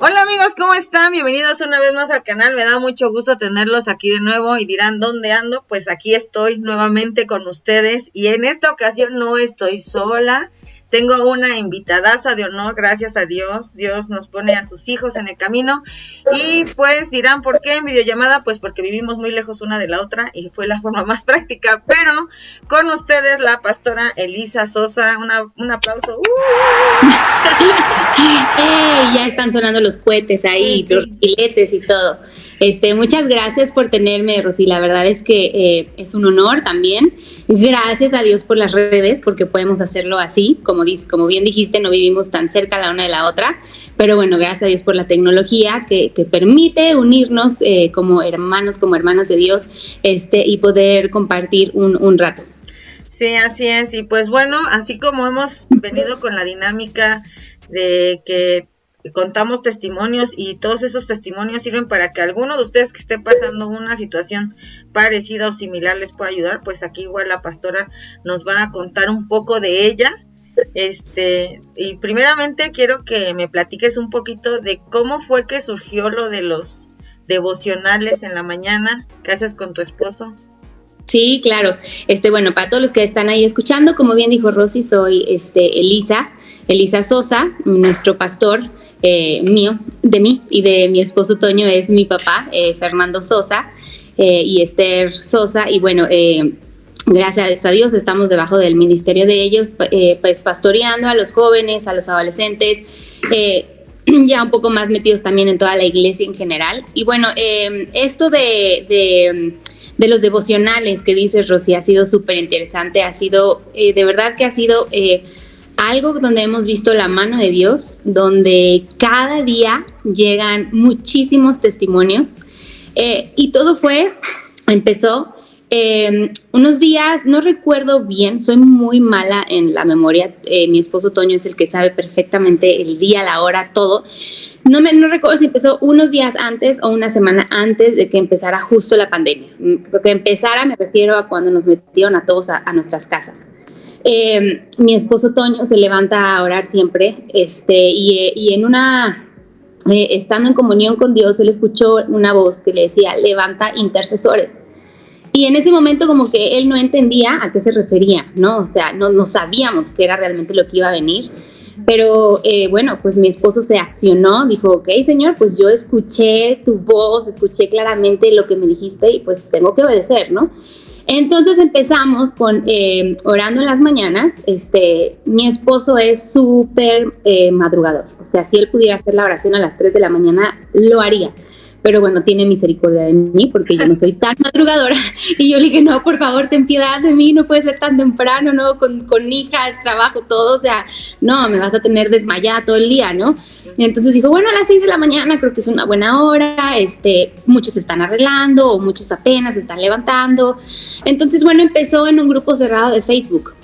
Hola amigos, ¿cómo están? Bienvenidos una vez más al canal, me da mucho gusto tenerlos aquí de nuevo y dirán, ¿dónde ando? Pues aquí estoy nuevamente con ustedes y en esta ocasión no estoy sola, tengo una invitadaza de honor, gracias a Dios, Dios nos pone a sus hijos en el camino y pues dirán, ¿por qué en videollamada? Pues porque vivimos muy lejos una de la otra y fue la forma más práctica, pero con ustedes la pastora Elisa Sosa, un aplauso. Ya están sonando los cohetes ahí, Sí. los filetes y todo. Muchas gracias por tenerme, Rosy. La verdad es que es un honor también. Gracias a Dios por las redes, porque podemos hacerlo así. Como bien dijiste, no vivimos tan cerca la una de la otra. Pero bueno, gracias a Dios por la tecnología que permite unirnos como hermanos, como hermanas de Dios, y poder compartir un rato. Sí, así es. Y pues bueno, así como hemos venido con la dinámica de que contamos testimonios y todos esos testimonios sirven para que alguno de ustedes que esté pasando una situación parecida o similar les pueda ayudar, pues aquí igual la pastora nos va a contar un poco de ella. Y primeramente quiero que me platiques un poquito de cómo fue que surgió lo de los devocionales en la mañana que haces con tu esposo. Sí, claro. Bueno, para todos los que están ahí escuchando, como bien dijo Rosy, soy Elisa Sosa, nuestro pastor de mí y de mi esposo Toño es mi papá, Fernando Sosa, y Esther Sosa, y bueno, gracias a Dios estamos debajo del ministerio de ellos, pues pastoreando a los jóvenes, a los adolescentes, ya un poco más metidos también en toda la iglesia en general. Y bueno, esto de los devocionales que dices, Rosy, ha sido súper interesante, ha sido, de verdad que ha sido algo donde hemos visto la mano de Dios, donde cada día llegan muchísimos testimonios, y todo empezó unos días, no recuerdo bien, soy muy mala en la memoria, mi esposo Toño es el que sabe perfectamente el día, la hora, todo. No recuerdo si empezó unos días antes o una semana antes de que empezara justo la pandemia. Lo que empezara me refiero a cuando nos metieron a todos a nuestras casas. Mi esposo Toño se levanta a orar siempre, y en estando en comunión con Dios, él escuchó una voz que le decía, levanta intercesores. Y en ese momento como que él no entendía a qué se refería, ¿no? O sea, no sabíamos qué era realmente lo que iba a venir. Pero bueno, pues mi esposo se accionó, dijo, ok, Señor, pues yo escuché tu voz, escuché claramente lo que me dijiste y pues tengo que obedecer, ¿no? Entonces empezamos con orando en las mañanas. Mi esposo es súper madrugador, o sea, si él pudiera hacer la oración a las 3 de la mañana, lo haría. Pero bueno, tiene misericordia de mí porque yo no soy tan madrugadora. Y yo le dije, no, por favor, ten piedad de mí, no puede ser tan temprano, ¿no? Con hijas, trabajo, todo, o sea, no, me vas a tener desmayada todo el día, ¿no? Y entonces dijo, bueno, a las 6 de la mañana creo que es una buena hora, muchos se están arreglando o muchos apenas se están levantando. Entonces, bueno, empezó en un grupo cerrado de Facebook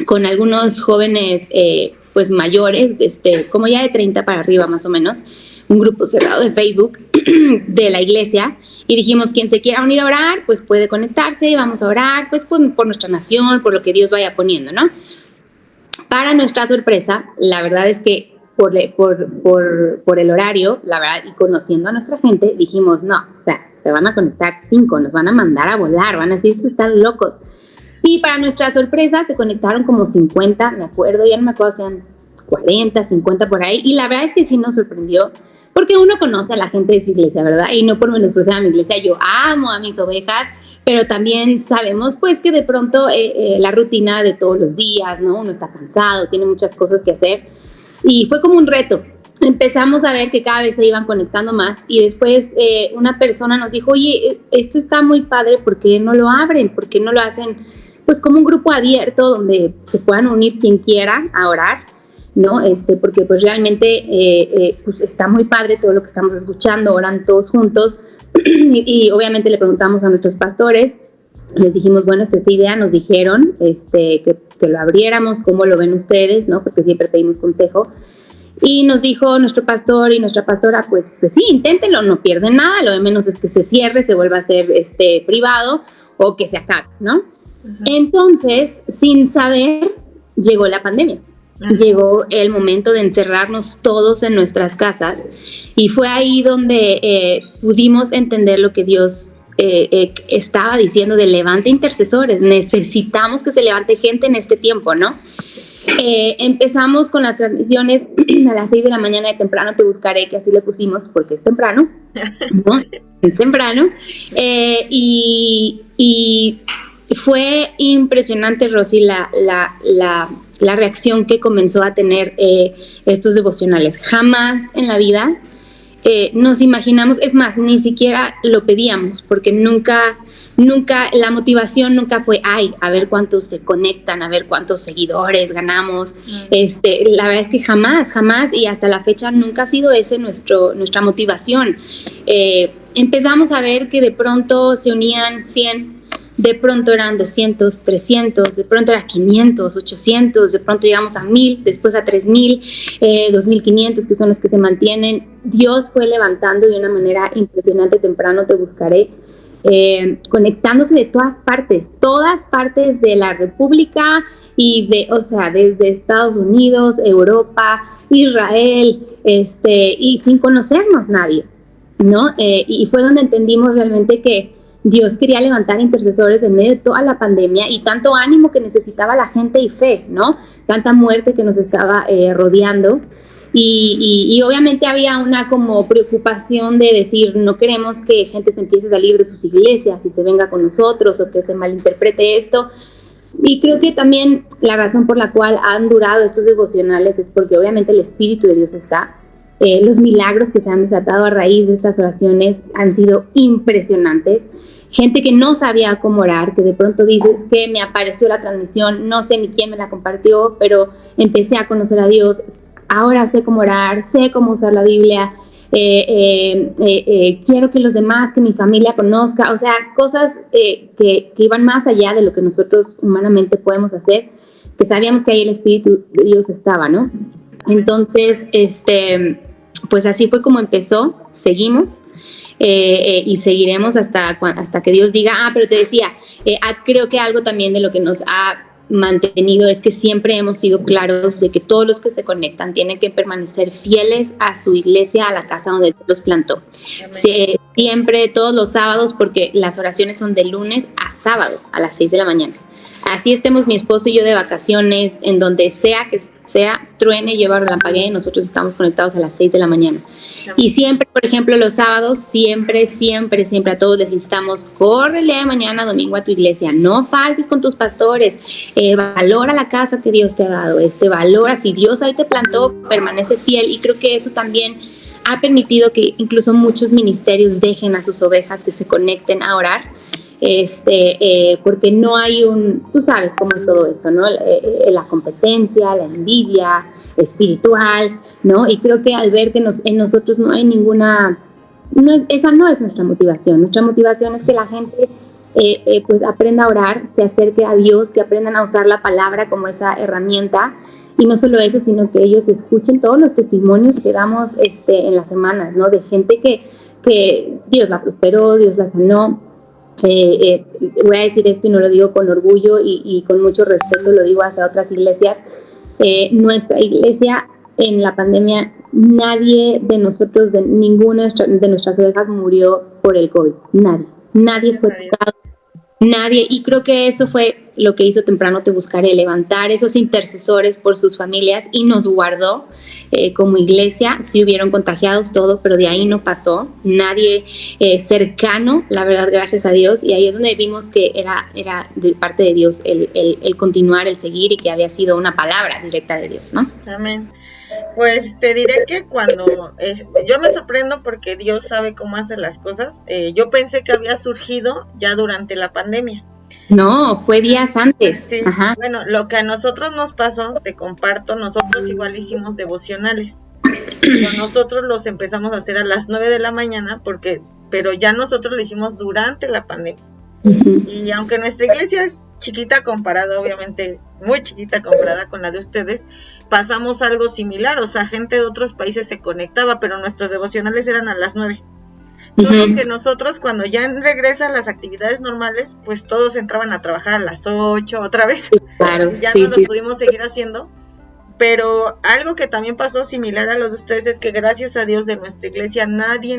con algunos jóvenes, pues mayores, como ya de 30 para arriba más o menos, un grupo cerrado de Facebook de la iglesia, y dijimos, quien se quiera unir a orar, pues puede conectarse y vamos a orar, pues por nuestra nación, por lo que Dios vaya poniendo, ¿no? Para nuestra sorpresa, la verdad es que por el horario, la verdad, y conociendo a nuestra gente, dijimos, no, o sea, se van a conectar 5, nos van a mandar a volar, van a decir, estos están locos. Y para nuestra sorpresa se conectaron como 50, me acuerdo, ya no me acuerdo, sean 40, 50 por ahí, y la verdad es que sí nos sorprendió, porque uno conoce a la gente de su iglesia, ¿verdad? Y no por menospreciar a mi iglesia, yo amo a mis ovejas, pero también sabemos pues que de pronto la rutina de todos los días, ¿no? Uno está cansado, tiene muchas cosas que hacer, y fue como un reto. Empezamos a ver que cada vez se iban conectando más, y después una persona nos dijo, oye, esto está muy padre, ¿por qué no lo abren? ¿Por qué no lo hacen pues como un grupo abierto donde se puedan unir quien quiera a orar, ¿no? Porque pues realmente pues está muy padre todo lo que estamos escuchando, oran todos juntos, y obviamente le preguntamos a nuestros pastores, les dijimos, bueno, esta idea, nos dijeron que lo abriéramos, cómo lo ven ustedes, ¿no? Porque siempre pedimos consejo. Y nos dijo nuestro pastor y nuestra pastora, pues sí, inténtenlo, no pierden nada, lo de menos es que se cierre, se vuelva a ser privado o que se acabe, ¿no? Uh-huh. Entonces, sin saber, llegó la pandemia. llegó el momento de encerrarnos todos en nuestras casas y fue ahí donde pudimos entender lo que Dios estaba diciendo de levante intercesores. Necesitamos que se levante gente en este tiempo, ¿no? Empezamos con las transmisiones a las 6 de la mañana de temprano te buscaré, que así le pusimos porque es temprano, ¿no? Es temprano. Y fue impresionante, Rosy, la reacción que comenzó a tener estos devocionales. Jamás en la vida nos imaginamos, es más, ni siquiera lo pedíamos, porque nunca, la motivación nunca fue, a ver cuántos se conectan, a ver cuántos seguidores ganamos. La verdad es que jamás, y hasta la fecha nunca ha sido ese nuestra motivación. Empezamos a ver que de pronto se unían 100, de pronto eran 200, 300, de pronto era 500, 800, de pronto llegamos a 1000, después a 3000, 2500, que son los que se mantienen. Dios fue levantando de una manera impresionante. Temprano te buscaré, conectándose de todas partes de la República y desde Estados Unidos, Europa, Israel, y sin conocernos nadie, ¿no? Y fue donde entendimos realmente que Dios quería levantar intercesores en medio de toda la pandemia y tanto ánimo que necesitaba la gente y fe, ¿no? Tanta muerte que nos estaba rodeando. Y obviamente había una como preocupación de decir, no queremos que gente se empiece a salir de sus iglesias y se venga con nosotros o que se malinterprete esto. Y creo que también la razón por la cual han durado estos devocionales es porque obviamente el Espíritu de Dios está. Los milagros que se han desatado a raíz de estas oraciones han sido impresionantes. Gente que no sabía cómo orar, que de pronto dices que me apareció la transmisión, no sé ni quién me la compartió, pero empecé a conocer a Dios, ahora sé cómo orar, sé cómo usar la Biblia, quiero que los demás, que mi familia conozca, o sea, cosas que iban más allá de lo que nosotros humanamente podemos hacer, que sabíamos que ahí el Espíritu de Dios estaba, ¿no? Entonces, pues así fue como empezó, seguimos. Y seguiremos hasta que Dios diga. Pero te decía, creo que algo también de lo que nos ha mantenido es que siempre hemos sido claros de que todos los que se conectan tienen que permanecer fieles a su iglesia, a la casa donde Dios los plantó. Siempre, todos los sábados, porque las oraciones son de lunes a sábado a las 6 de la mañana. Así estemos mi esposo y yo de vacaciones, en donde sea que sea, truene, lleva relampaguee, nosotros estamos conectados a las 6 de la mañana. Y siempre, por ejemplo, los sábados, siempre a todos les instamos, corre el día de mañana, domingo, a tu iglesia, no faltes con tus pastores, valora la casa que Dios te ha dado, valora, si Dios ahí te plantó, permanece fiel. Y creo que eso también ha permitido que incluso muchos ministerios dejen a sus ovejas que se conecten a orar, porque no hay tú sabes cómo es todo esto, ¿no? La competencia, la envidia espiritual, ¿no? Y creo que al ver que en nosotros no hay ninguna, esa no es nuestra motivación es que la gente pues aprenda a orar, se acerque a Dios, que aprendan a usar la palabra como esa herramienta. Y no solo eso, sino que ellos escuchen todos los testimonios que damos en las semanas, ¿no? De gente que Dios la prosperó, Dios la sanó. Voy a decir esto y no lo digo con orgullo y con mucho respeto, lo digo hacia otras iglesias. Nuestra iglesia en la pandemia, nadie de nosotros, de ninguna de nuestras ovejas murió por el COVID. Nadie fue tocado. Nadie, y creo que eso fue lo que hizo Temprano Te Buscaré, levantar esos intercesores por sus familias y nos guardó como iglesia. Sí hubieron contagiados, todo, pero de ahí no pasó, nadie cercano, la verdad, gracias a Dios, y ahí es donde vimos que era de parte de Dios el continuar, el seguir, y que había sido una palabra directa de Dios, ¿no? Amén. Pues te diré que cuando yo me sorprendo porque Dios sabe cómo hace las cosas. Yo pensé que había surgido ya durante la pandemia. No, fue días antes. Sí. Ajá. Bueno, lo que a nosotros nos pasó, te comparto, nosotros igual hicimos devocionales. Pero nosotros los empezamos a hacer a las 9 de la mañana, pero ya nosotros lo hicimos durante la pandemia. Uh-huh. Y aunque nuestra iglesia es chiquita comparada, obviamente muy chiquita comparada con la de ustedes, pasamos algo similar, o sea, gente de otros países se conectaba, pero nuestros devocionales eran a las 9. Solo que nosotros, cuando ya regresan las actividades normales, pues todos entraban a trabajar a las 8 otra vez. Claro, ya no lo pudimos seguir haciendo, Pero algo que también pasó similar a lo de ustedes es que gracias a Dios de nuestra iglesia nadie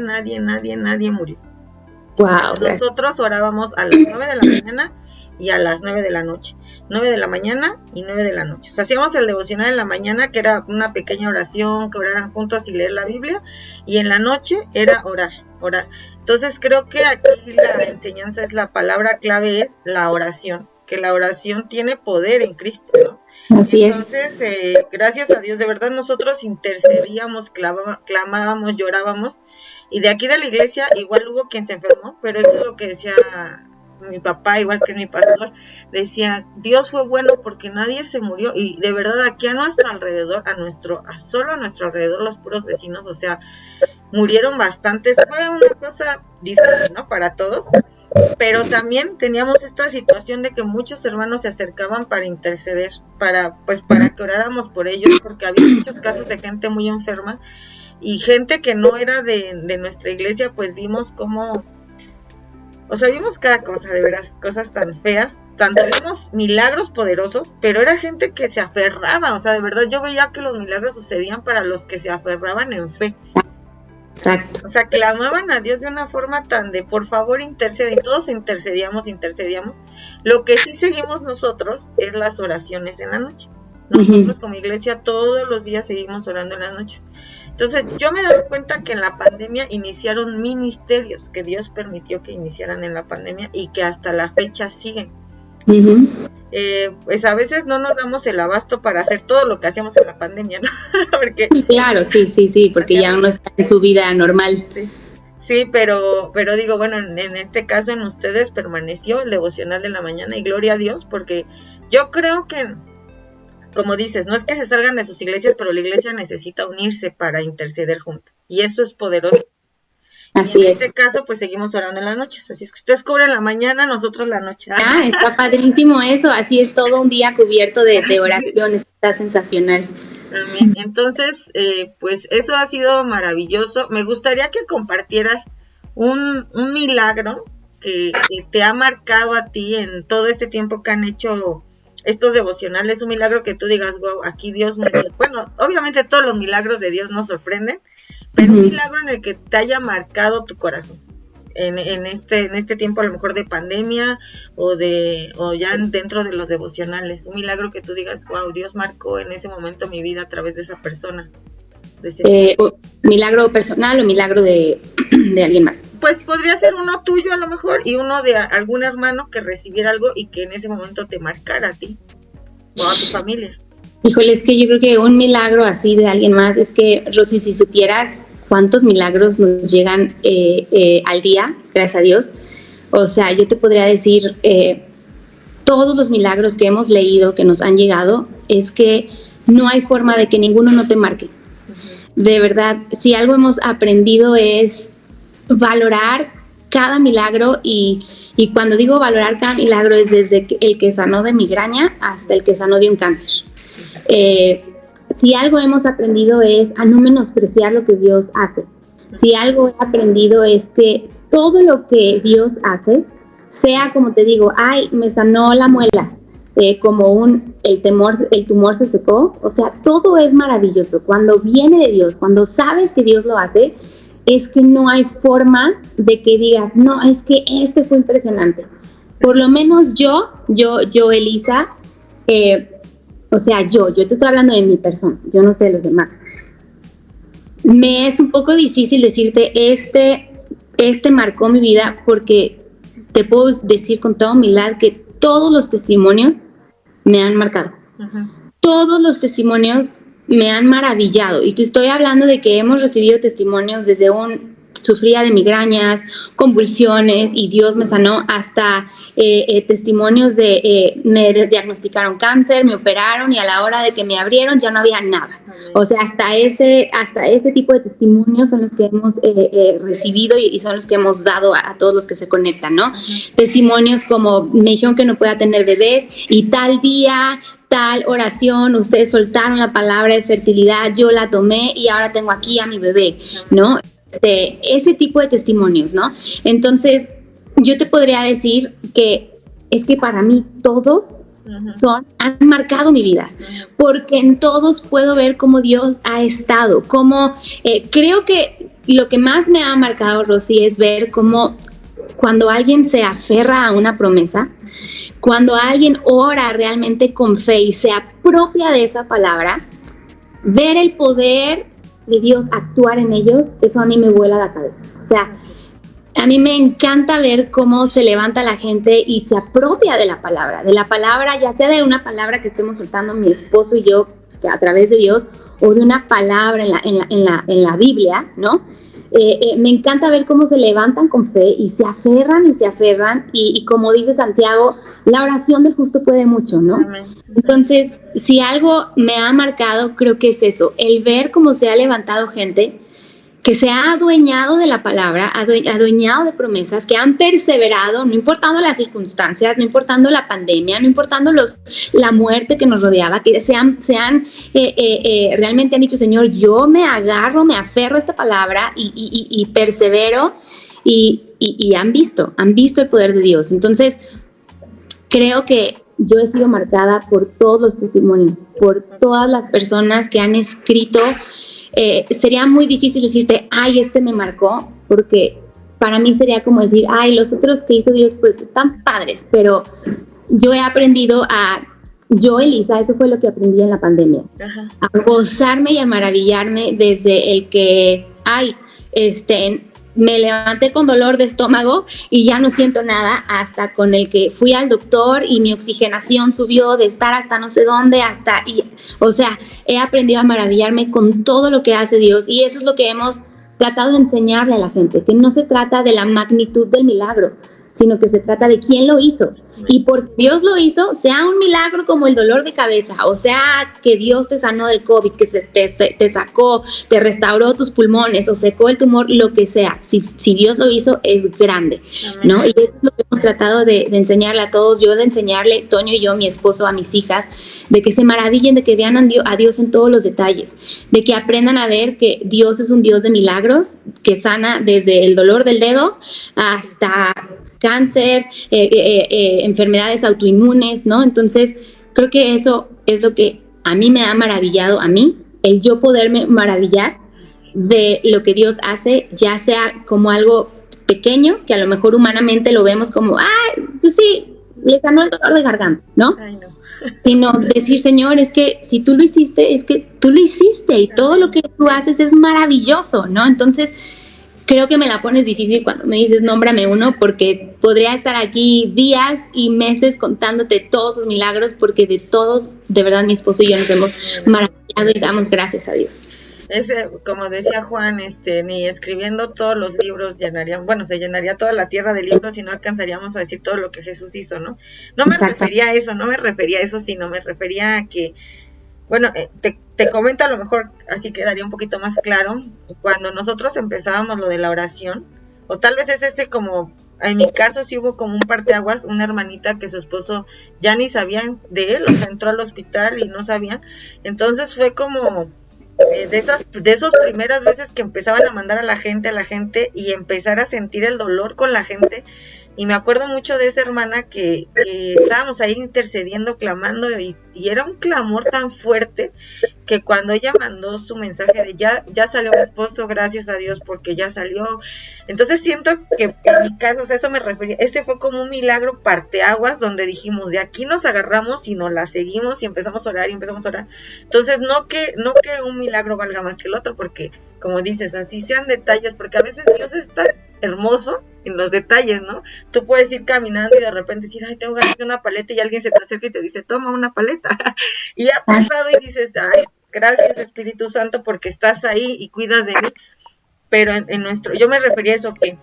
murió. Wow. Nosotros orábamos a las 9 de la mañana y a las 9 de la noche. 9 de la mañana y 9 de la noche. O sea, hacíamos el devocional en la mañana, que era una pequeña oración, que oraran juntos y leer la Biblia, y en la noche era orar. Entonces creo que aquí la enseñanza es, la palabra clave es la oración, que la oración tiene poder en Cristo, ¿no? Así Entonces, gracias a Dios, de verdad nosotros intercedíamos, clamábamos, llorábamos, y de aquí de la iglesia igual hubo quien se enfermó, pero eso es lo que decía mi papá, igual que mi pastor, decía, Dios fue bueno porque nadie se murió, y de verdad aquí a nuestro alrededor, solo a nuestro alrededor, los puros vecinos, o sea, murieron bastantes. Fue una cosa difícil, ¿no? Para todos, pero también teníamos esta situación de que muchos hermanos se acercaban para interceder, para que oráramos por ellos, porque había muchos casos de gente muy enferma, y gente que no era de nuestra iglesia, pues vimos cómo, o sea, vimos cada cosa, de veras, cosas tan feas, tanto vimos milagros poderosos, pero era gente que se aferraba, o sea, de verdad yo veía que los milagros sucedían para los que se aferraban en fe. Exacto. O sea, clamaban a Dios de una forma tan de, por favor, intercede, y todos intercedíamos. Lo que sí seguimos nosotros es las oraciones en la noche. Nosotros como iglesia todos los días seguimos orando en las noches. Entonces, yo me he dado cuenta que en la pandemia iniciaron ministerios que Dios permitió que iniciaran en la pandemia y que hasta la fecha siguen. Pues a veces no nos damos el abasto para hacer todo lo que hacíamos en la pandemia, ¿no? Porque, sí, claro, sí, porque ya uno está en su vida normal. Sí, pero digo, bueno, en este caso en ustedes permaneció el devocional de la mañana, y gloria a Dios, porque yo creo que, como dices, no es que se salgan de sus iglesias, pero la iglesia necesita unirse para interceder juntos, y eso es poderoso. Así y en este caso, pues seguimos orando en las noches, así es que ustedes cubren la mañana, nosotros la noche. Está padrísimo eso, así es, todo un día cubierto de oraciones, está sensacional. Amén. Entonces, pues eso ha sido maravilloso. Me gustaría que compartieras un milagro que te ha marcado a ti en todo este tiempo que han hecho estos devocionales, un milagro que tú digas, wow, aquí Dios me sorprende. Bueno, obviamente todos los milagros de Dios nos sorprenden, pero un milagro en el que te haya marcado tu corazón en este tiempo, a lo mejor de pandemia o ya dentro de los devocionales, un milagro que tú digas, wow, Dios marcó en ese momento mi vida a través de esa persona. ¿Milagro personal o milagro de alguien más? Pues podría ser uno tuyo a lo mejor, y uno de algún hermano que recibiera algo y que en ese momento te marcara a ti o a tu familia. Híjole, es que yo creo que un milagro así de alguien más, es que, Rosy, si supieras cuántos milagros nos llegan al día, gracias a Dios. O sea, yo te podría decir, todos los milagros que hemos leído, que nos han llegado, es que no hay forma de que ninguno no te marque. De verdad, si algo hemos aprendido es valorar cada milagro, y cuando digo valorar cada milagro es desde el que sanó de migraña hasta el que sanó de un cáncer. Si algo hemos aprendido es a no menospreciar lo que Dios hace. Si algo he aprendido es que todo lo que Dios hace, sea como te digo, ay, me sanó la muela, como el tumor se secó, o sea, todo es maravilloso. Cuando viene de Dios, cuando sabes que Dios lo hace, es que no hay forma de que digas, no, es que fue impresionante. Por lo menos yo, Elisa, o sea, yo te estoy hablando de mi persona, yo no sé de los demás. Me es un poco difícil decirte, este marcó mi vida, porque te puedo decir con toda humildad que todos los testimonios me han marcado. Todos los testimonios me han maravillado, y te estoy hablando de que hemos recibido testimonios desde sufría de migrañas, convulsiones, y Dios me sanó, hasta testimonios de me diagnosticaron cáncer, me operaron, y a la hora de que me abrieron ya no había nada. O sea, hasta ese tipo de testimonios son los que hemos recibido, y son los que hemos dado a todos los que se conectan, ¿no? Testimonios como, me dijeron que no podía tener bebés, y tal día, tal oración, ustedes soltaron la palabra de fertilidad, yo la tomé y ahora tengo aquí a mi bebé, ¿no? Ese tipo de testimonios, ¿no? Entonces, yo te podría decir que es que para mí todos han marcado mi vida, porque en todos puedo ver cómo Dios ha estado, cómo creo que lo que más me ha marcado, Rosy, es ver cómo cuando alguien se aferra a una promesa, cuando alguien ora realmente con fe y se apropia de esa palabra, ver el poder de Dios actuar en ellos, eso a mí me vuela la cabeza. O sea, a mí me encanta ver cómo se levanta la gente y se apropia de la palabra, ya sea de una palabra que estemos soltando mi esposo y yo a través de Dios, o de una palabra en la Biblia, ¿no? Me encanta ver cómo se levantan con fe y se aferran y como dice Santiago, la oración del justo puede mucho, ¿no? Entonces, si algo me ha marcado, creo que es eso, el ver cómo se ha levantado gente que se ha adueñado de la palabra, adueñado de promesas, que han perseverado, no importando las circunstancias, no importando la pandemia, no importando la muerte que nos rodeaba, que realmente han dicho, Señor, yo me agarro, me aferro a esta palabra y persevero, y han visto el poder de Dios. Entonces, creo que yo he sido marcada por todos los testimonios, por todas las personas que han escrito. Sería muy difícil decirte, ay, este me marcó, porque para mí sería como decir, ay, los otros que hizo Dios, pues están padres, pero yo he aprendido Elisa, eso fue lo que aprendí en la pandemia, a gozarme y a maravillarme desde el que, me levanté con dolor de estómago y ya no siento nada, hasta con el que fui al doctor y mi oxigenación subió de estar hasta no sé dónde, o sea, he aprendido a maravillarme con todo lo que hace Dios, y eso es lo que hemos tratado de enseñarle a la gente, que no se trata de la magnitud del milagro, sino que se trata de quién lo hizo. Y porque Dios lo hizo, sea un milagro como el dolor de cabeza, o sea que Dios te sanó del COVID, que te sacó, te restauró tus pulmones o secó el tumor, lo que sea, si Dios lo hizo, es grande. Amén. ¿No? Y eso es lo que hemos tratado de enseñarle a todos, yo de enseñarle, Toño y yo, mi esposo, a mis hijas, de que se maravillen, de que vean a Dios en todos los detalles, de que aprendan a ver que Dios es un Dios de milagros, que sana desde el dolor del dedo hasta cáncer, enfermedades autoinmunes, ¿no? Entonces, creo que eso es lo que a mí me ha maravillado, el yo poderme maravillar de lo que Dios hace, ya sea como algo pequeño, que a lo mejor humanamente lo vemos como, pues sí, le sanó el dolor de garganta, ¿no? Ay, no. Sino decir, Señor, es que si tú lo hiciste, es que tú lo hiciste, y todo lo que tú haces es maravilloso, ¿no? Entonces, creo que me la pones difícil cuando me dices nómbrame uno, porque podría estar aquí días y meses contándote todos sus milagros, porque de todos, de verdad, mi esposo y yo nos hemos maravillado y damos gracias a Dios. Como decía Juan, ni escribiendo todos los libros se llenaría toda la tierra de libros y no alcanzaríamos a decir todo lo que Jesús hizo, ¿no? No me refería a eso, sino me refería a que, bueno, te comento, a lo mejor así quedaría un poquito más claro, cuando nosotros empezábamos lo de la oración, o tal vez es como, en mi caso sí hubo como un parteaguas, una hermanita que su esposo ya ni sabían de él, o sea, entró al hospital y no sabían, entonces fue como de esas primeras veces que empezaban a mandar a la gente y empezar a sentir el dolor con la gente. Y me acuerdo mucho de esa hermana que estábamos ahí intercediendo, clamando, y era un clamor tan fuerte que cuando ella mandó su mensaje de ya salió mi esposo, gracias a Dios porque ya salió. Entonces siento que en mi caso, o sea, eso me refería, ese fue como un milagro parteaguas donde dijimos, de aquí nos agarramos y nos la seguimos y empezamos a orar. Entonces no que un milagro valga más que el otro, porque como dices, así sean detalles, porque a veces Dios está hermoso en los detalles, ¿no? Tú puedes ir caminando y de repente decir, ay, tengo ganas de una paleta, y alguien se te acerca y te dice, toma una paleta. Y ha pasado y dices, ay, gracias Espíritu Santo porque estás ahí y cuidas de mí. Pero yo me refería a eso, que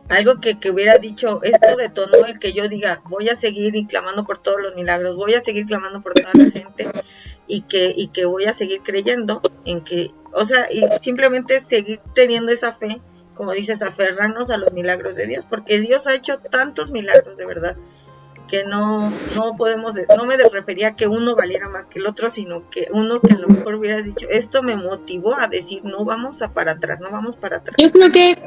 algo que hubiera dicho, esto detonó el que yo diga, voy a seguir y clamando por todos los milagros, voy a seguir clamando por toda la gente, y que voy a seguir creyendo en que, o sea, y simplemente seguir teniendo esa fe, como dices, aferrarnos a los milagros de Dios, porque Dios ha hecho tantos milagros de verdad, que no me refería a que uno valiera más que el otro, sino que uno que a lo mejor hubieras dicho, esto me motivó a decir, no vamos para atrás. Yo creo que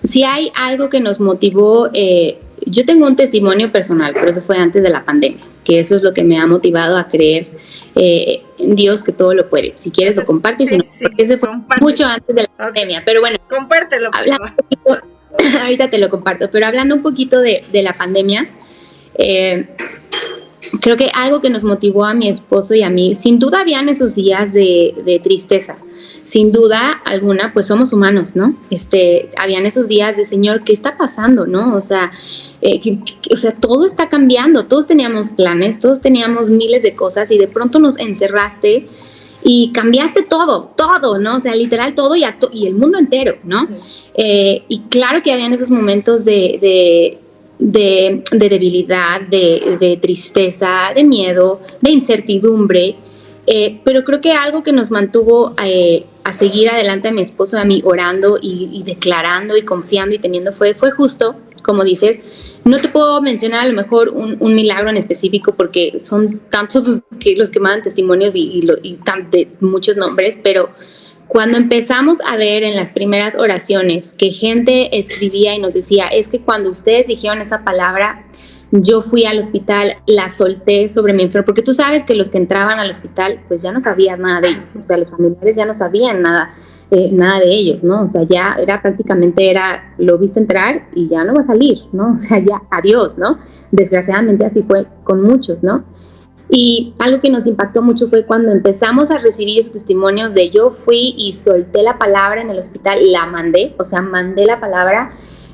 si hay algo que nos motivó, yo tengo un testimonio personal, pero eso fue antes de la pandemia. que eso es lo que me ha motivado a creer en Dios, que todo lo puede. Si quieres lo comparto, y si no, porque ese fue mucho antes de la pandemia, pero bueno. Compártelo, ahorita te lo comparto, pero hablando un poquito de la pandemia, creo que algo que nos motivó a mi esposo y a mí, sin duda habían esos días de tristeza, sin duda alguna, pues somos humanos, ¿no? Habían esos días de, Señor, ¿qué está pasando, no? O sea, todo está cambiando, todos teníamos planes, todos teníamos miles de cosas y de pronto nos encerraste y cambiaste todo, ¿no? O sea, literal todo y el mundo entero, ¿no? Y claro que habían esos momentos de debilidad, de tristeza, de miedo, de incertidumbre, pero creo que algo que nos mantuvo a seguir adelante a mi esposo y a mí orando y declarando y confiando y teniendo fue justo, como dices. No te puedo mencionar a lo mejor un milagro en específico porque son tantos los que mandan testimonios y de muchos nombres, pero cuando empezamos a ver en las primeras oraciones que gente escribía y nos decía, es que cuando ustedes dijeron esa palabra, yo fui al hospital, la solté sobre mi enfermo, porque tú sabes que los que entraban al hospital, pues ya no sabías nada de ellos, o sea, los familiares ya no sabían nada de ellos, ¿no? O sea, ya prácticamente lo viste entrar y ya no va a salir, ¿no? O sea, ya adiós, ¿no? Desgraciadamente así fue con muchos, ¿no? Y algo que nos impactó mucho fue cuando empezamos a recibir esos testimonios de yo fui y solté la palabra en el hospital, la mandé, o sea, mandé la palabra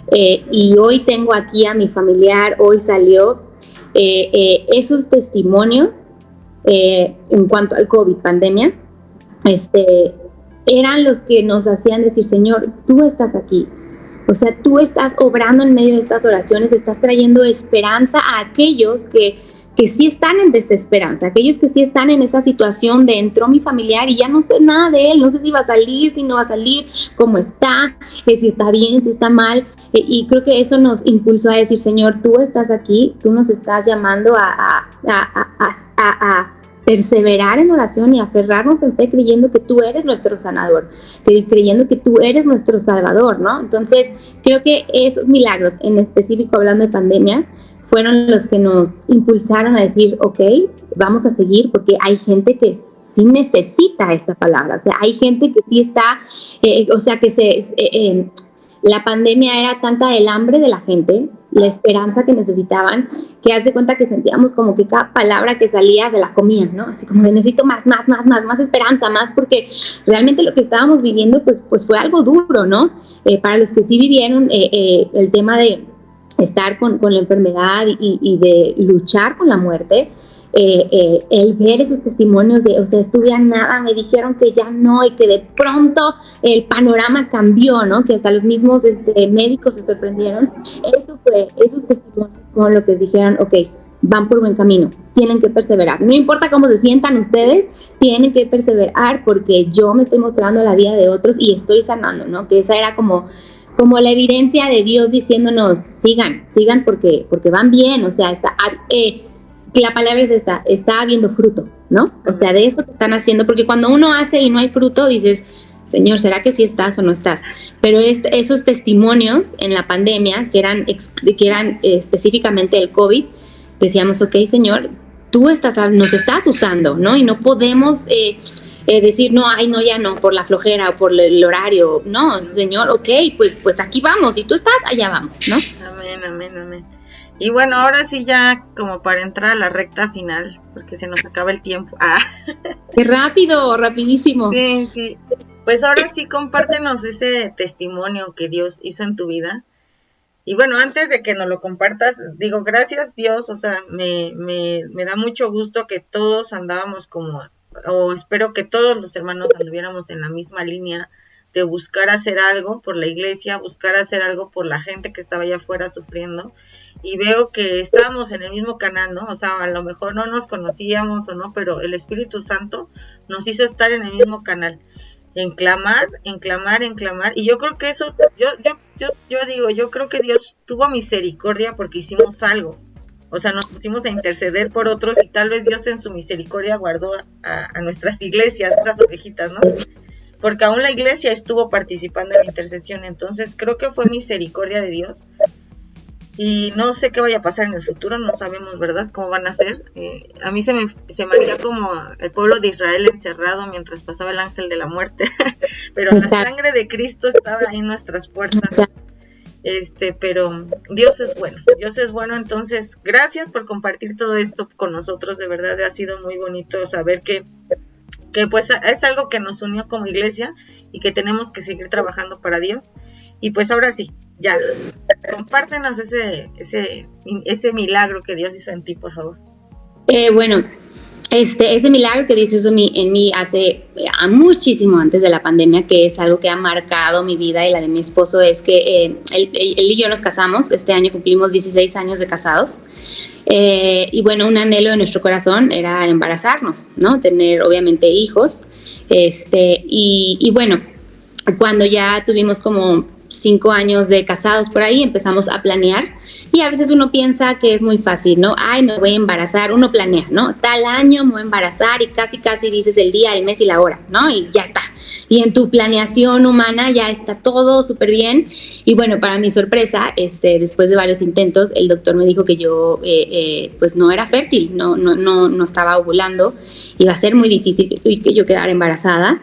y hoy tengo aquí a mi familiar, hoy salió. Esos testimonios en cuanto al COVID, pandemia, eran los que nos hacían decir, Señor, tú estás aquí. O sea, tú estás obrando en medio de estas oraciones, estás trayendo esperanza a aquellos que sí están en desesperanza, aquellos que sí están en esa situación de entró mi familiar y ya no sé nada de él, no sé si va a salir, si no va a salir, cómo está, si está bien, si está mal. Y creo que eso nos impulsó a decir, Señor, tú estás aquí, tú nos estás llamando a perseverar en oración y aferrarnos en fe creyendo que tú eres nuestro sanador, creyendo que tú eres nuestro salvador, ¿no? Entonces, creo que esos milagros, en específico hablando de pandemia, fueron los que nos impulsaron a decir, ok, vamos a seguir porque hay gente que sí necesita esta palabra, o sea, hay gente que sí está, la pandemia era tanta el hambre de la gente, la esperanza que necesitaban, que hace cuenta que sentíamos como que cada palabra que salía se la comían, ¿no? Así como de necesito más esperanza, más, porque realmente lo que estábamos viviendo pues fue algo duro, ¿no? Para los que sí vivieron el tema de estar con la enfermedad y de luchar con la muerte, el ver esos testimonios de, o sea, estuve a nada, me dijeron que ya no y que de pronto el panorama cambió, ¿no? Que hasta los mismos médicos se sorprendieron. Esos testimonios con lo que dijeron, ok, van por buen camino, tienen que perseverar. No importa cómo se sientan ustedes, tienen que perseverar porque yo me estoy mostrando la vida de otros y estoy sanando, ¿no? Que esa era como la evidencia de Dios diciéndonos, sigan porque van bien, o sea, la palabra es está habiendo fruto, ¿no? O sea, de esto que están haciendo, porque cuando uno hace y no hay fruto, dices, Señor, ¿será que sí estás o no estás? Pero esos testimonios en la pandemia, que eran específicamente el COVID, decíamos, ok, Señor, tú nos estás usando, ¿no? Y no podemos decir, no, ya no, por la flojera o por el horario. No, Señor, ok, pues aquí vamos, y tú estás, allá vamos, ¿no? Amén. Y bueno, ahora sí ya como para entrar a la recta final, porque se nos acaba el tiempo. ¡Qué rápido, rapidísimo! Sí. Pues ahora sí compártenos ese testimonio que Dios hizo en tu vida. Y bueno, antes de que nos lo compartas, digo, gracias Dios, o sea, me da mucho gusto que todos andábamos o espero que todos los hermanos anduviéramos en la misma línea de buscar hacer algo por la iglesia, buscar hacer algo por la gente que estaba allá afuera sufriendo. Y veo que estábamos en el mismo canal, ¿no? O sea, a lo mejor no nos conocíamos o no, pero el Espíritu Santo nos hizo estar en el mismo canal, en clamar. Y yo creo que eso, yo creo que Dios tuvo misericordia porque hicimos algo. O sea, nos pusimos a interceder por otros y tal vez Dios en su misericordia guardó a nuestras iglesias, esas ovejitas, ¿no? Porque aún la iglesia estuvo participando en la intercesión. Entonces creo que fue misericordia de Dios. y no sé qué vaya a pasar en el futuro, no sabemos, ¿verdad?, cómo van a ser. A mí se me hacía como el pueblo de Israel encerrado mientras pasaba el ángel de la muerte, pero la sangre de Cristo estaba ahí en nuestras puertas. Pero Dios es bueno, entonces gracias por compartir todo esto con nosotros, de verdad ha sido muy bonito saber que pues es algo que nos unió como iglesia y que tenemos que seguir trabajando para Dios. Y pues ahora sí, ya, compártenos ese milagro que Dios hizo en ti, por favor. Bueno, ese milagro que Dios hizo en mí hace muchísimo antes de la pandemia, que es algo que ha marcado mi vida y la de mi esposo, es que él y yo nos casamos. Este año cumplimos 16 años de casados. Y bueno, un anhelo de nuestro corazón era embarazarnos, ¿no? Tener obviamente hijos. Y bueno, cuando ya tuvimos como 5 años de casados por ahí, empezamos a planear. Y a veces uno piensa que es muy fácil, ¿no? Ay, me voy a embarazar. Uno planea, ¿no? Tal año me voy a embarazar y casi dices el día, el mes y la hora, ¿no? Y ya está. Y en tu planeación humana ya está todo súper bien. Y bueno, para mi sorpresa, después de varios intentos, el doctor me dijo que yo pues no era fértil, no estaba ovulando. Iba a ser muy difícil que yo quedara embarazada.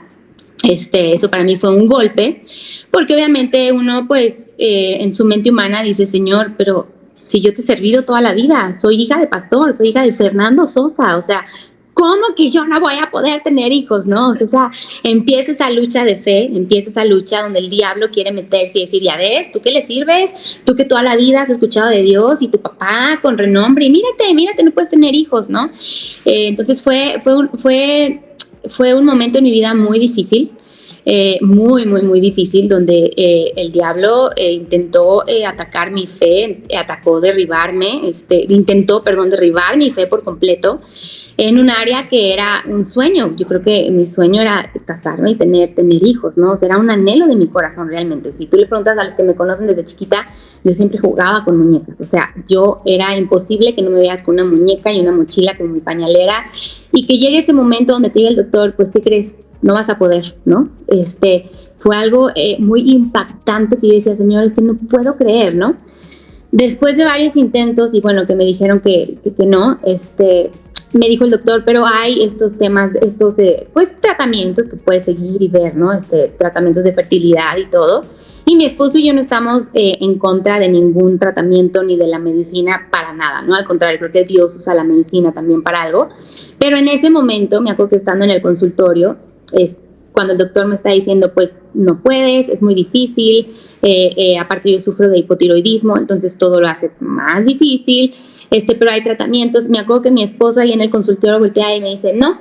Eso para mí fue un golpe, porque obviamente uno pues en su mente humana dice, Señor, pero si yo te he servido toda la vida, soy hija de pastor, soy hija de Fernando Sosa, o sea, ¿cómo que yo no voy a poder tener hijos, no? O sea, empieza esa lucha de fe, empieza esa lucha donde el diablo quiere meterse y decir, ya ves, ¿tú qué le sirves? Tú que toda la vida has escuchado de Dios y tu papá con renombre, y mírate, no puedes tener hijos, ¿no? Entonces fue un momento en mi vida muy difícil, muy difícil, donde el diablo intentó atacar mi fe, intentó derribar mi fe por completo en un área que era un sueño. Yo creo que mi sueño era casarme y tener hijos, ¿no? O sea, era un anhelo de mi corazón realmente. Si tú le preguntas a los que me conocen desde chiquita, yo siempre jugaba con muñecas. O sea, era imposible que no me veas con una muñeca y una mochila como mi pañalera, y que llegue ese momento donde te diga el doctor, pues, ¿qué crees? No vas a poder, ¿no? Fue algo muy impactante, que yo decía, Señor, no puedo creer, ¿no? Después de varios intentos, y bueno, que me dijeron que no, me dijo el doctor, pero hay estos temas, pues tratamientos que puedes seguir y ver, ¿no? Tratamientos de fertilidad y todo. Y mi esposo y yo no estamos en contra de ningún tratamiento ni de la medicina para nada, ¿no? Al contrario, creo que Dios usa la medicina también para algo. Pero en ese momento, me acuerdo que estando en el consultorio, cuando el doctor me está diciendo, pues no puedes, es muy difícil, aparte yo sufro de hipotiroidismo, entonces todo lo hace más difícil, pero hay tratamientos. Me acuerdo que mi esposo ahí en el consultorio voltea y me dice, no,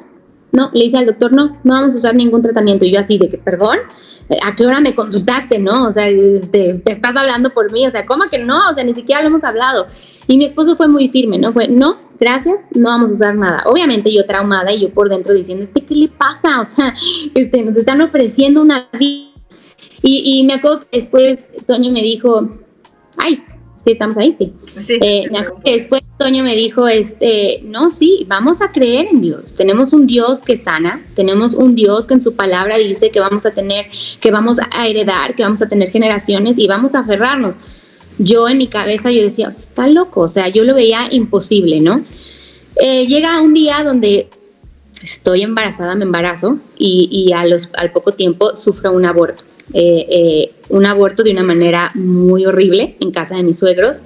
le dice al doctor, no vamos a usar ningún tratamiento. Y yo así de que, perdón, ¿a qué hora me consultaste, no? O sea, estás hablando por mí, o sea, ¿cómo que no? O sea, ni siquiera lo hemos hablado. Y mi esposo fue muy firme, ¿no? Fue, no, gracias, no vamos a usar nada. Obviamente yo traumada y yo por dentro diciendo, ¿qué le pasa? O sea, nos están ofreciendo una vida. Y me acuerdo que después Toño me dijo, ay, sí, estamos ahí, sí. Me acuerdo que después Toño me dijo, no, sí, vamos a creer en Dios. Tenemos un Dios que sana, tenemos un Dios que en su palabra dice que vamos a heredar, que vamos a tener generaciones y vamos a aferrarnos. Yo en mi cabeza yo decía, está loco, o sea, yo lo veía imposible, ¿no? Llega un día donde estoy embarazada, me embarazo y al poco tiempo sufro un aborto. Un aborto de una manera muy horrible en casa de mis suegros.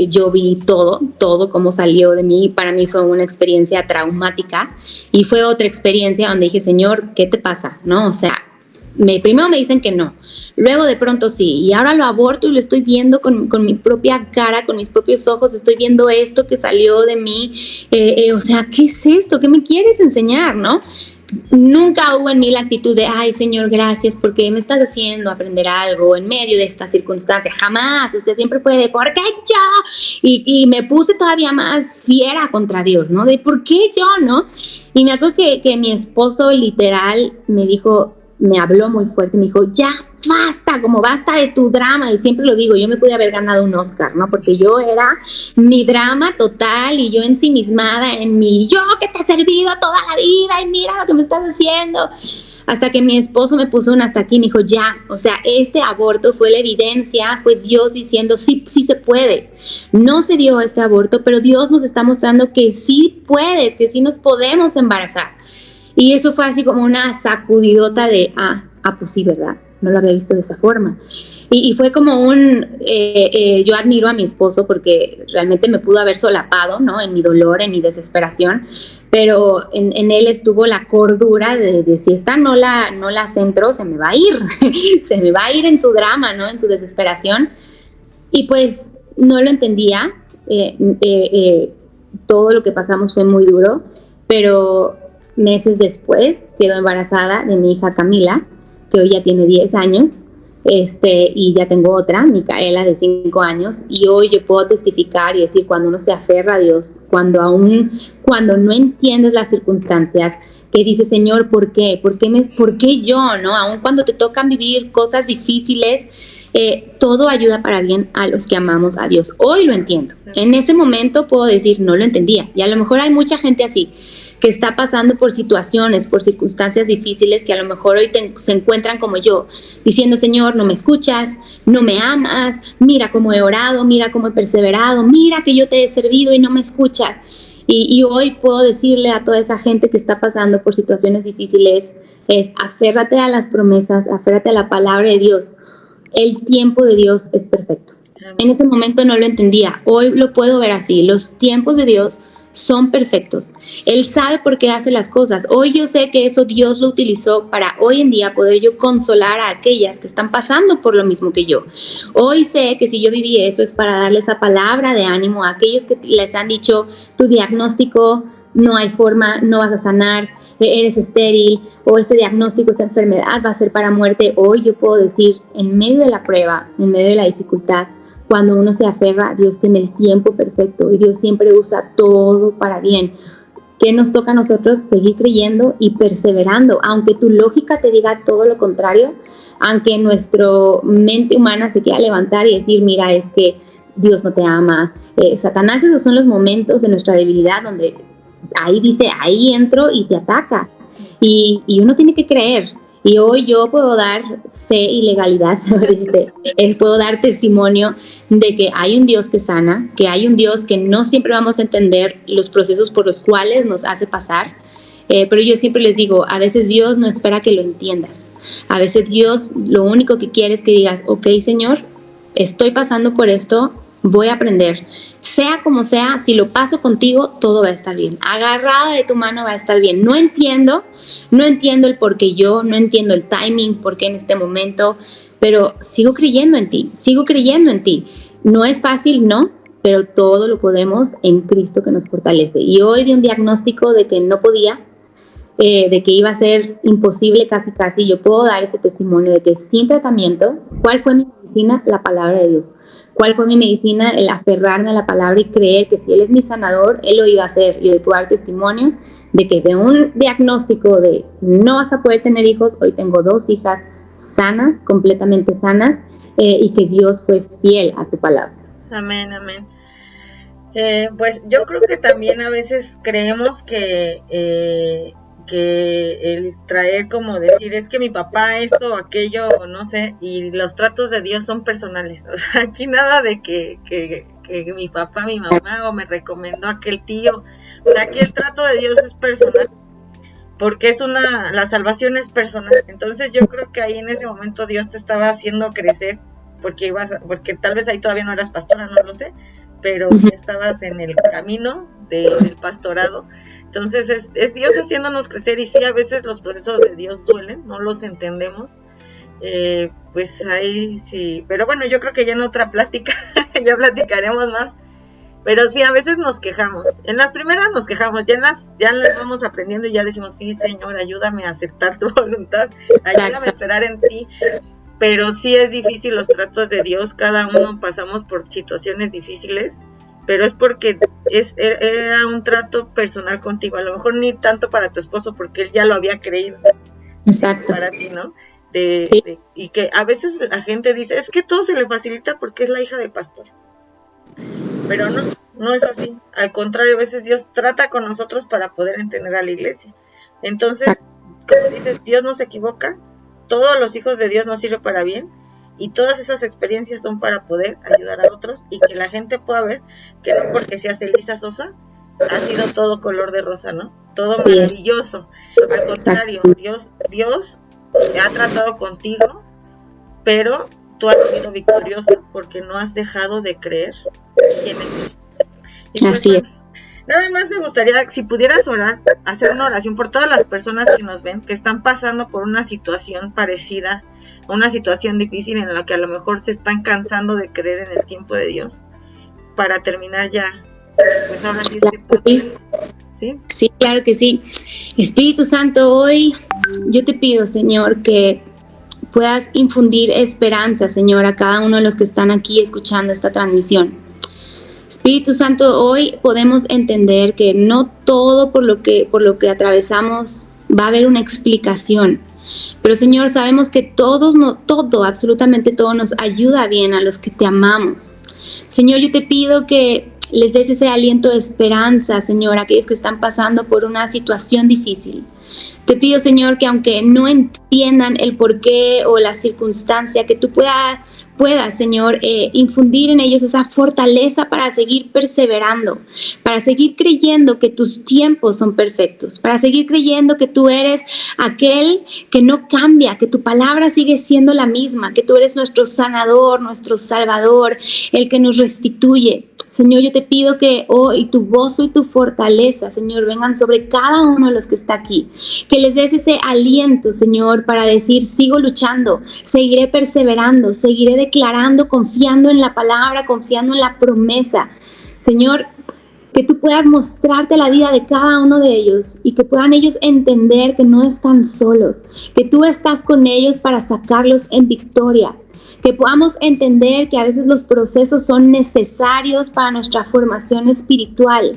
Yo vi todo cómo salió de mí. Para mí fue una experiencia traumática y fue otra experiencia donde dije, Señor, ¿qué te pasa? ¿No? O sea, primero me dicen que no, luego de pronto sí, y ahora lo aborto y lo estoy viendo con mi propia cara, con mis propios ojos, estoy viendo esto que salió de mí, o sea, ¿qué es esto? ¿Qué me quieres enseñar, no? Nunca hubo en mí la actitud de, ay, Señor, gracias, porque me estás haciendo aprender algo en medio de esta circunstancia. Jamás, o sea, siempre fue de, ¿por qué yo? Y me puse todavía más fiera contra Dios, ¿no? De, ¿por qué yo, no? Y me acuerdo que mi esposo literal me habló muy fuerte, me dijo, ya, basta de tu drama. Y siempre lo digo, yo me pude haber ganado un Oscar, ¿no? Porque yo era mi drama total y yo ensimismada en mi, yo que te he servido toda la vida y mira lo que me estás haciendo. hasta que mi esposo me puso un hasta aquí y me dijo, ya, o sea, este aborto fue la evidencia, fue Dios diciendo, sí, sí se puede. No se dio este aborto, pero Dios nos está mostrando que sí puedes, que sí nos podemos embarazar. Y eso fue así como una sacudidota de, pues sí, ¿verdad? No lo había visto de esa forma. Y fue como yo admiro a mi esposo porque realmente me pudo haber solapado, ¿no? En mi dolor, en mi desesperación, pero en él estuvo la cordura de si esta no la centro, se me va a ir, se me va a ir en su drama, ¿no? En su desesperación. Y pues no lo entendía, todo lo que pasamos fue muy duro, pero meses después quedó embarazada de mi hija Camila, que hoy ya tiene 10 años, y ya tengo otra, Micaela, de 5 años, y hoy yo puedo testificar y decir, cuando uno se aferra a Dios, cuando no entiendes las circunstancias, que dices, Señor, ¿por qué? ¿Por qué yo, no? Aun cuando te tocan vivir cosas difíciles, todo ayuda para bien a los que amamos a Dios. Hoy lo entiendo. En ese momento puedo decir, no lo entendía. Y a lo mejor hay mucha gente así, que está pasando por situaciones, por circunstancias difíciles, que a lo mejor hoy se encuentran como yo, diciendo, Señor, no me escuchas, no me amas, mira cómo he orado, mira cómo he perseverado, mira que yo te he servido y no me escuchas. Y hoy puedo decirle a toda esa gente que está pasando por situaciones difíciles, aférrate a las promesas, aférrate a la palabra de Dios. El tiempo de Dios es perfecto. En ese momento no lo entendía, hoy lo puedo ver así, los tiempos de Dios son perfectos. Él sabe por qué hace las cosas. Hoy yo sé que eso Dios lo utilizó para hoy en día poder yo consolar a aquellas que están pasando por lo mismo que yo. Hoy sé que si yo viví eso es para darle esa palabra de ánimo a aquellos que les han dicho, tu diagnóstico, no hay forma, no vas a sanar, eres estéril, o este diagnóstico, esta enfermedad va a ser para muerte. Hoy yo puedo decir, en medio de la prueba, en medio de la dificultad, cuando uno se aferra, Dios tiene el tiempo perfecto y Dios siempre usa todo para bien. ¿Qué nos toca a nosotros? Seguir creyendo y perseverando, aunque tu lógica te diga todo lo contrario, aunque nuestra mente humana se quiera levantar y decir, mira, es que Dios no te ama. Satanás, esos son los momentos de nuestra debilidad donde ahí dice, ahí entro y te ataca. Y uno tiene que creer. Y hoy yo puedo dar fe y legalidad, puedo dar testimonio de que hay un Dios que sana, que hay un Dios que no siempre vamos a entender los procesos por los cuales nos hace pasar, pero yo siempre les digo, a veces Dios no espera que lo entiendas, a veces Dios lo único que quiere es que digas, ok, Señor, estoy pasando por esto, voy a aprender, sea como sea, si lo paso contigo, todo va a estar bien, agarrada de tu mano va a estar bien. No entiendo el por qué yo, no entiendo el timing, por qué en este momento, pero sigo creyendo en ti. No es fácil, no, pero todo lo podemos en Cristo que nos fortalece. Y hoy di un diagnóstico de que no podía, de que iba a ser imposible casi, yo puedo dar ese testimonio de que sin tratamiento, ¿cuál fue mi medicina? La palabra de Dios. ¿Cuál fue mi medicina? El aferrarme a la palabra y creer que si Él es mi sanador, Él lo iba a hacer. Y hoy puedo dar testimonio de que de un diagnóstico de no vas a poder tener hijos, hoy tengo 2 hijas sanas, completamente sanas, y que Dios fue fiel a su palabra. Amén, amén. Pues yo creo que también a veces creemos que el traer como decir es que mi papá esto o aquello o no sé, y los tratos de Dios son personales. O sea, aquí nada de que mi papá, mi mamá o me recomendó aquel tío. O sea, aquí el trato de Dios es personal, porque la salvación es personal. Entonces yo creo que ahí en ese momento Dios te estaba haciendo crecer, porque tal vez ahí todavía no eras pastora, no lo sé, pero estabas en el camino del pastorado. Entonces es Dios haciéndonos crecer, y sí, a veces los procesos de Dios duelen, no los entendemos, pues ahí sí, pero bueno, yo creo que ya en otra plática ya platicaremos más, pero sí, a veces nos quejamos, en las primeras nos quejamos, ya las vamos aprendiendo y ya decimos, sí, Señor, ayúdame a aceptar tu voluntad, ayúdame a esperar en ti. Pero sí es difícil los tratos de Dios, cada uno pasamos por situaciones difíciles, pero es porque era un trato personal contigo, a lo mejor ni tanto para tu esposo porque él ya lo había creído. Exacto. Para ti, ¿no? Sí. Y que a veces la gente dice, es que todo se le facilita porque es la hija del pastor, pero no es así, al contrario, a veces Dios trata con nosotros para poder entender a la iglesia. Entonces como dices, Dios no se equivoca, todos los hijos de Dios nos sirven para bien, y todas esas experiencias son para poder ayudar a otros, y que la gente pueda ver que no porque seas Elisa Sosa, ha sido todo color de rosa, ¿no? Todo Sí. maravilloso. Al contrario, Dios ha tratado contigo, pero tú has sido victoriosa porque no has dejado de creer quién es Él. Y pues, Así es. Nada más me gustaría, si pudieras orar, hacer una oración por todas las personas que nos ven, que están pasando por una situación parecida, una situación difícil en la que a lo mejor se están cansando de creer en el tiempo de Dios, para terminar ya, pues ahora sí este podcast. ¿Sí? Sí, claro que sí. Espíritu Santo, hoy yo te pido, Señor, que puedas infundir esperanza, Señor, a cada uno de los que están aquí escuchando esta transmisión. Espíritu Santo, hoy podemos entender que no todo por lo que atravesamos va a haber una explicación. Pero Señor, sabemos que absolutamente todo nos ayuda bien a los que te amamos. Señor, yo te pido que les des ese aliento de esperanza, Señor, a aquellos que están pasando por una situación difícil. Te pido, Señor, que aunque no entiendan el porqué o la circunstancia, que tú puedas, Señor, infundir en ellos esa fortaleza para seguir perseverando, para seguir creyendo que tus tiempos son perfectos, para seguir creyendo que tú eres aquel que no cambia, que tu palabra sigue siendo la misma, que tú eres nuestro sanador, nuestro salvador, el que nos restituye. Señor, yo te pido que hoy tu gozo y tu fortaleza, Señor, vengan sobre cada uno de los que está aquí. Que les des ese aliento, Señor, para decir, sigo luchando, seguiré perseverando, seguiré declarando, confiando en la palabra, confiando en la promesa. Señor, que tú puedas mostrarte la vida de cada uno de ellos y que puedan ellos entender que no están solos, que tú estás con ellos para sacarlos en victoria. Que podamos entender que a veces los procesos son necesarios para nuestra formación espiritual.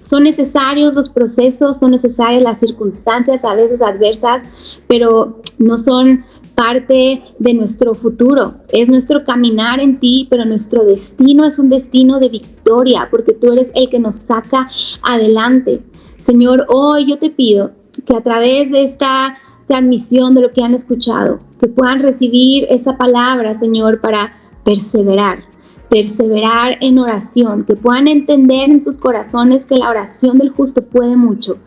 Son necesarios los procesos, son necesarias las circunstancias a veces adversas, pero no son parte de nuestro futuro. Es nuestro caminar en ti, pero nuestro destino es un destino de victoria, porque tú eres el que nos saca adelante. Señor, hoy yo te pido que a través de esta transmisión de lo que han escuchado, que puedan recibir esa palabra, Señor, para perseverar en oración, que puedan entender en sus corazones que la oración del justo puede mucho,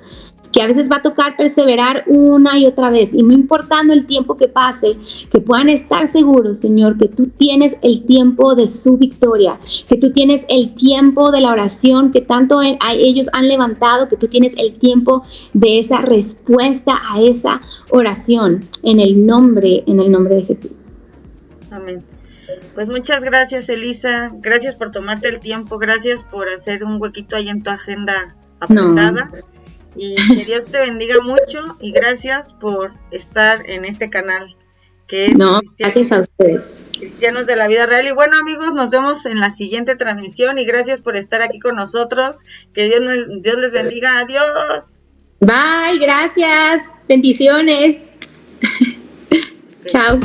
que a veces va a tocar perseverar una y otra vez, y no importando el tiempo que pase, que puedan estar seguros, Señor, que tú tienes el tiempo de su victoria, que tú tienes el tiempo de la oración que tanto ellos han levantado, que tú tienes el tiempo de esa respuesta a esa oración, en el nombre de Jesús. Amén. Pues muchas gracias, Elisa, gracias por tomarte el tiempo, gracias por hacer un huequito ahí en tu agenda apretada. No. Y que Dios te bendiga mucho y gracias por estar en este canal que es gracias a ustedes. Cristianos de la Vida Real. Y bueno, amigos, nos vemos en la siguiente transmisión y gracias por estar aquí con nosotros. Que Dios les bendiga. Adiós. Bye, gracias. Bendiciones. Chao.